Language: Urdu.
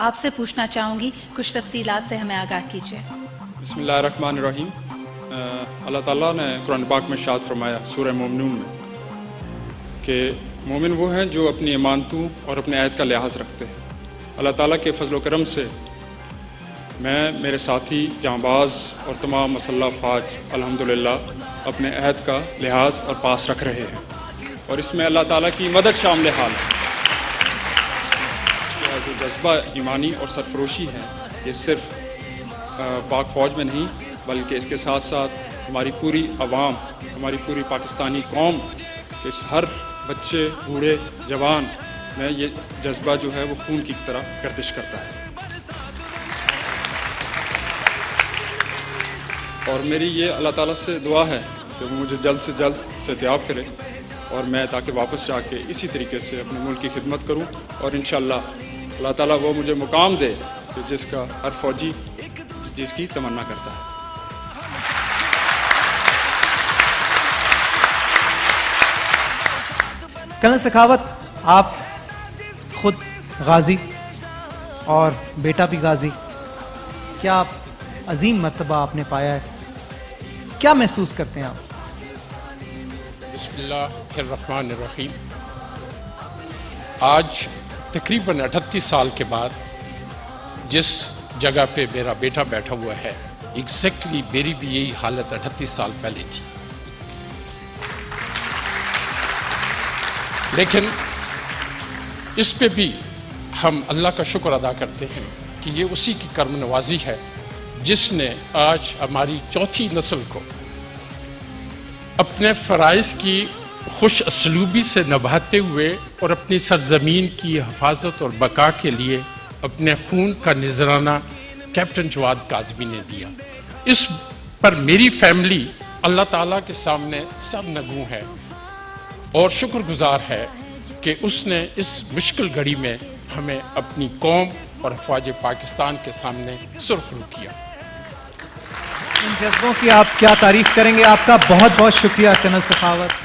آپ سے پوچھنا چاہوں گی، کچھ تفصیلات سے ہمیں آگاہ کیجیے۔ بسم اللہ الرحمن الرحیم۔ اللہ تعالیٰ نے قرآن پاک میں ارشاد فرمایا سورہ مومنون میں کہ مومن وہ ہیں جو اپنی امانتوں اور اپنے عہد کا لحاظ رکھتے ہیں۔ اللہ تعالیٰ کے فضل و کرم سے میں، میرے ساتھی جاں باز اور تمام مسلح افواج الحمدللہ اپنے عہد کا لحاظ اور پاس رکھ رہے ہیں، اور اس میں اللہ تعالیٰ کی مدد شامل حال ہے۔ جو جذبہ ایمانی اور سرفروشی ہے، یہ صرف پاک فوج میں نہیں بلکہ اس کے ساتھ ساتھ ہماری پوری عوام، ہماری پوری پاکستانی قوم کے ہر بچے، بوڑھے، جوان میں یہ جذبہ جو ہے وہ خون کی طرح گردش کرتا ہے۔ اور میری یہ اللہ تعالیٰ سے دعا ہے کہ وہ مجھے جلد سے جلد صحتیاب کرے، اور میں تاکہ واپس جا کے اسی طریقے سے اپنے ملک کی خدمت کروں، اور انشاءاللہ اللہ تعالیٰ وہ مجھے مقام دے کہ جس کا ہر فوجی جس کی تمنا کرتا ہے۔ کرنل سخاوت، آپ خود غازی اور بیٹا بھی غازی، کیا عظیم مرتبہ آپ نے پایا ہے، کیا محسوس کرتے ہیں آپ؟ بسم اللہ الرحمن الرحیم۔ آج تقریباً 38 سال کے بعد جس جگہ پہ میرا بیٹا بیٹھا ہوا ہے، ایگزیکٹلی میری بھی یہی حالت 38 سال پہلے تھی، لیکن اس پہ بھی ہم اللہ کا شکر ادا کرتے ہیں کہ یہ اسی کی کرم نوازی ہے جس نے آج ہماری چوتھی نسل کو اپنے فرائض کی خوش اسلوبی سے نبھاتے ہوئے اور اپنی سرزمین کی حفاظت اور بقا کے لیے اپنے خون کا نذرانہ کیپٹن جواد کاظمی نے دیا۔ اس پر میری فیملی اللہ تعالیٰ کے سامنے سر نگوں ہے اور شکر گزار ہے کہ اس نے اس مشکل گھڑی میں ہمیں اپنی قوم اور افواج پاکستان کے سامنے سرخرو کیا۔ ان جذبوں کی آپ کیا تعریف کریں گے؟ آپ کا بہت بہت شکریہ کرنل سخاوت۔